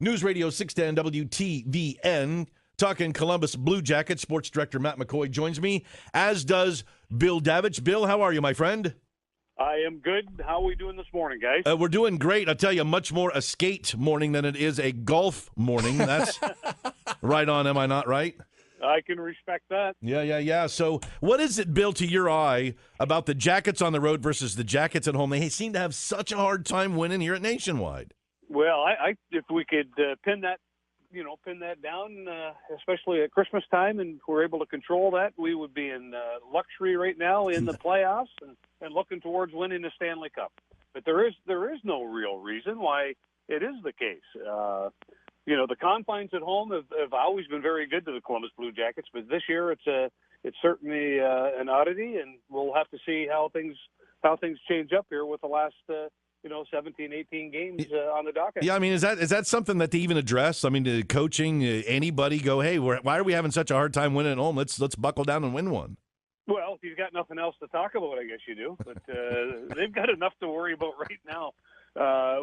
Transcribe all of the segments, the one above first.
News Radio 610 WTVN. Talking Columbus Blue Jackets. Sports Director Matt McCoy joins me, as does Bill Davidge. Bill, how are you, my friend? I am good. How are we doing this morning, guys? We're doing great. I'll tell you, much more a skate morning than it is a golf morning. That's right on, am I not right? I can respect that. Yeah. So what is it, Bill, to your eye, about the Jackets on the road versus the Jackets at home? They seem to have such a hard time winning here at Nationwide. Well, I if we could pin that down, especially at Christmas time, and we're able to control that, we would be in luxury right now in the playoffs and looking towards winning the Stanley Cup. But there is no real reason why it is the case. The confines at home have always been very good to the Columbus Blue Jackets, but this year it's certainly an oddity, and we'll have to see how things change up here with the last 17, 18 games on the docket. Yeah, I mean, is that something that they even address? I mean, the coaching, anybody go, hey, why are we having such a hard time winning at home? Let's buckle down and win one. Well, if you've got nothing else to talk about, I guess you do. But they've got enough to worry about right now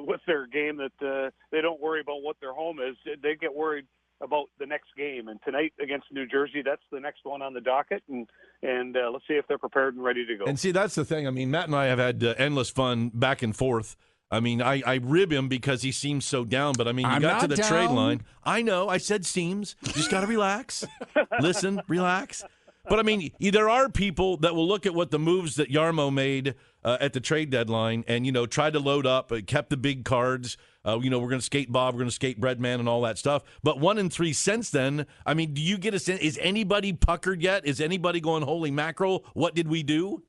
with their game that they don't worry about what their home is. They get worried about the next game. And tonight against New Jersey, that's the next one on the docket. And let's see if they're prepared and ready to go. And see, that's the thing. I mean, Matt and I have had endless fun back and forth. I mean, I rib him because he seems so down, but I mean, you got to the trade line. I know. I said seems. You just got to relax. Listen, relax. But I mean, there are people that will look at what the moves that Yarmo made at the trade deadline and, tried to load up, kept the big cards. We're going to skate Bob, we're going to skate Breadman and all that stuff. But 1 and 3 since then, I mean, do you get a sense? Is anybody puckered yet? Is anybody going, holy mackerel, what did we do?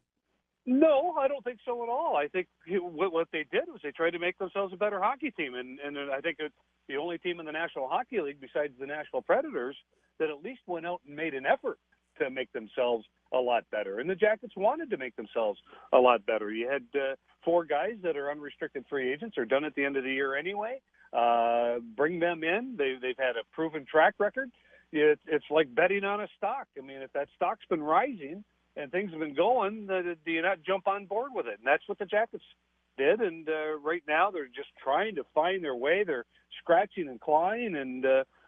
No, I don't think so at all. I think what they did was they tried to make themselves a better hockey team. And I think it's the only team in the National Hockey League besides the Nashville Predators that at least went out and made an effort to make themselves a lot better. And the Jackets wanted to make themselves a lot better. You had 4 guys that are unrestricted free agents or done at the end of the year anyway. Bring them in. They've had a proven track record. It's like betting on a stock. I mean, if that stock's been rising and things have been going, do you not jump on board with it? And that's what the Jackets did. And right now they're just trying to find their way. They're scratching and clawing, and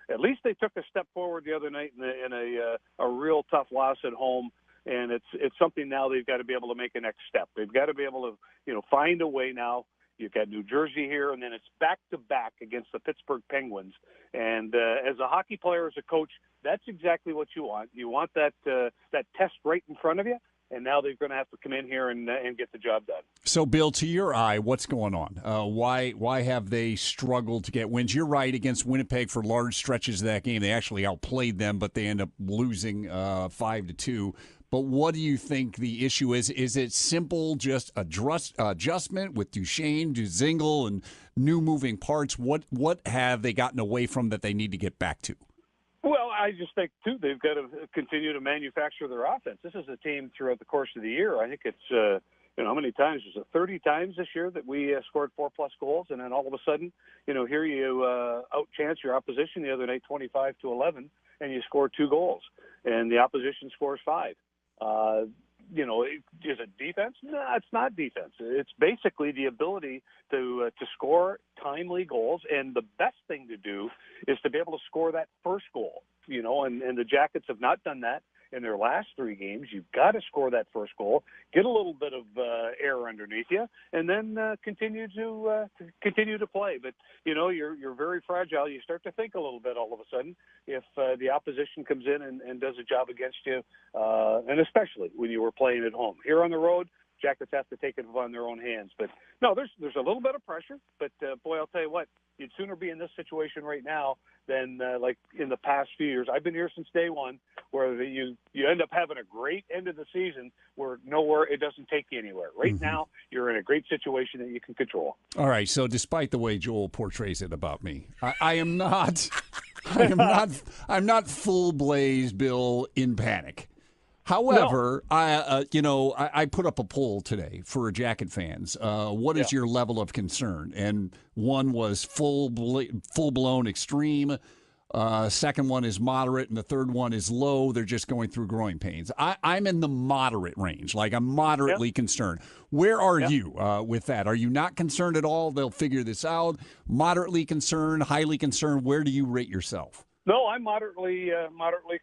at least they took a step forward the other night in a real tough loss at home. And it's something now they've got to be able to make a next step. They've got to be able to, find a way now. You've got New Jersey here, and then it's back-to-back against the Pittsburgh Penguins. And as a hockey player, as a coach, that's exactly what you want. You want that test right in front of you, and now they're going to have to come in here and get the job done. So, Bill, to your eye, what's going on? Why have they struggled to get wins? You're right, against Winnipeg for large stretches of that game. They actually outplayed them, but they end up losing 5-2. But what do you think the issue is? Is it simple, just adjustment with Duchesne, Dzingel, and new moving parts? What have they gotten away from that they need to get back to? Well, I just think, too, they've got to continue to manufacture their offense. This is a team throughout the course of the year. I think it's, how many times? Was it 30 times this year that we scored 4+ goals? And then all of a sudden, here you outchance your opposition the other night 25-11, and you score 2 goals. And the opposition scores 5. Is it defense? No, it's not defense. It's basically the ability to score timely goals, and the best thing to do is to be able to score that first goal. And the Jackets have not done that in their last 3 games. You've got to score that first goal, get a little bit of air underneath you, and then continue to play. But you're very fragile. You start to think a little bit all of a sudden if the opposition comes in and does a job against you, and especially when you were playing at home. Here on the road, Jackets have to take it on their own hands. But no, there's a little bit of pressure. But boy, I'll tell you what, you'd sooner be in this situation right now than like in the past few years. I've been here since day one, where you end up having a great end of the season where it doesn't take you anywhere. Right now, you're in a great situation that you can control. All right. So despite the way Joel portrays it about me, I am not full blaze, Bill, in panic. However, no. I put up a poll today for Jacket fans. What is your level of concern? And one was full blown extreme. Second one is moderate, and the third one is low. They're just going through growing pains. I'm in the moderate range. Like, I'm moderately concerned. Where are you with that? Are you not concerned at all? They'll figure this out. Moderately concerned, highly concerned. Where do you rate yourself? No, I'm moderately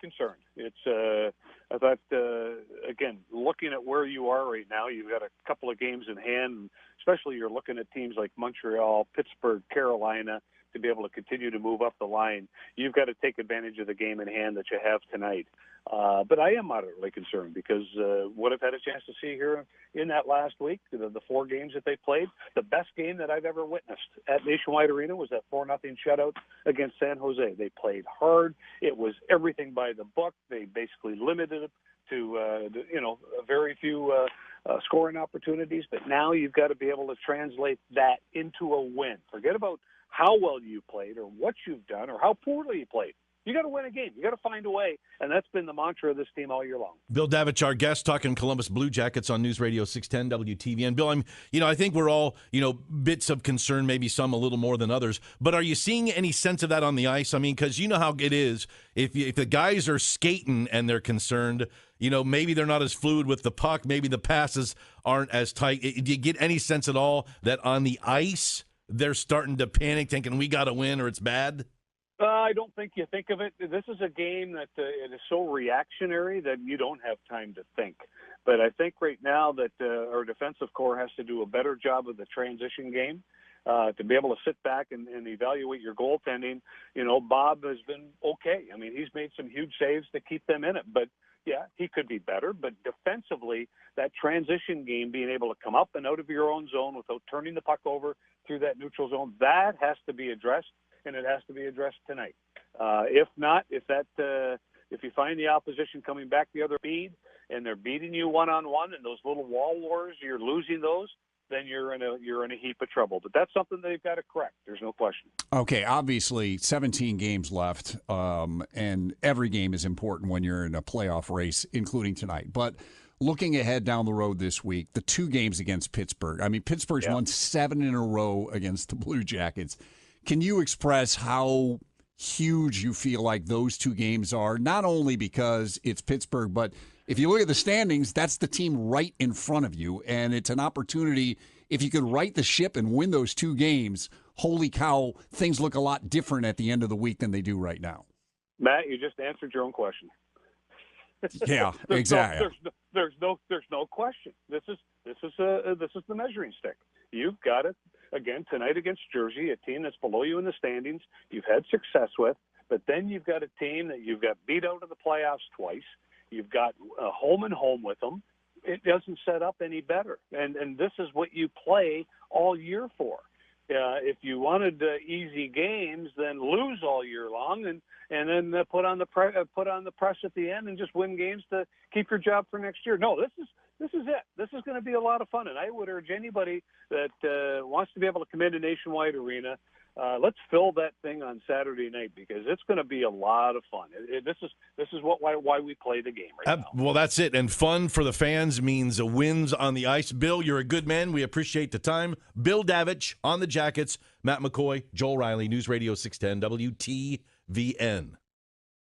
concerned. It's I thought again, looking at where you are right now, you've got a couple of games in hand, and especially you're looking at teams like Montreal, Pittsburgh, Carolina, to be able to continue to move up the line. You've got to take advantage of the game in hand that you have tonight. But I am moderately concerned because what I've had a chance to see here in that last week, the 4 games that they played, the best game that I've ever witnessed at Nationwide Arena was that 4-0 shutout against San Jose. They played hard. It was everything by the book. They basically limited it to very few scoring opportunities. But now you've got to be able to translate that into a win. Forget about how well you played or what you've done or how poorly you played. You got to win a game. You got to find a way, and that's been the mantra of this team all year long. Bill Davidge, our guest, talking Columbus Blue Jackets on News Radio 610 WTVN. Bill, I think we're all, bits of concern, maybe some a little more than others. But are you seeing any sense of that on the ice? I mean, because you know how it is. If the guys are skating and they're concerned, maybe they're not as fluid with the puck. Maybe the passes aren't as tight. Do you get any sense at all that on the ice they're starting to panic, thinking we got to win or it's bad? I don't think you think of it. This is a game that it is so reactionary that you don't have time to think. But I think right now that our defensive core has to do a better job of the transition game to be able to sit back and evaluate your goaltending. Bob has been okay. I mean, he's made some huge saves to keep them in it. But, yeah, he could be better. But defensively, that transition game, being able to come up and out of your own zone without turning the puck over through that neutral zone, that has to be addressed. And it has to be addressed tonight. If not, if you find the opposition coming back the other speed and they're beating you one-on-one and those little wall wars, you're losing those, then you're in a heap of trouble. But that's something they've got to correct. There's no question. Okay, obviously 17 games left, and every game is important when you're in a playoff race, including tonight. But looking ahead down the road this week, the 2 games against Pittsburgh. I mean, Pittsburgh's won 7 in a row against the Blue Jackets. Can you express how huge you feel like those 2 games are, not only because it's Pittsburgh, but if you look at the standings, that's the team right in front of you, and it's an opportunity. If you could right the ship and win those 2 games, holy cow, things look a lot different at the end of the week than they do right now. Matt, you just answered your own question. Yeah, exactly. There's no question. This is the measuring stick. You've got it again tonight against Jersey, a team that's below you in the standings. You've had success with, but then you've got a team that you've got beat out of the playoffs twice. You've got home and home with them. It doesn't set up any better, and this is what you play all year for. If you wanted easy games, then lose all year long, and then put on the press at the end and just win games to keep your job for next year. No, this is it. This is going to be a lot of fun, and I would urge anybody that wants to be able to come into Nationwide Arena, let's fill that thing on Saturday night because it's going to be a lot of fun. This is why we play the game right now. Well, that's it. And fun for the fans means wins on the ice. Bill, you're a good man. We appreciate the time. Bill Davidge on the Jackets. Matt McCoy, Joel Riley, News Radio 610 WTVN.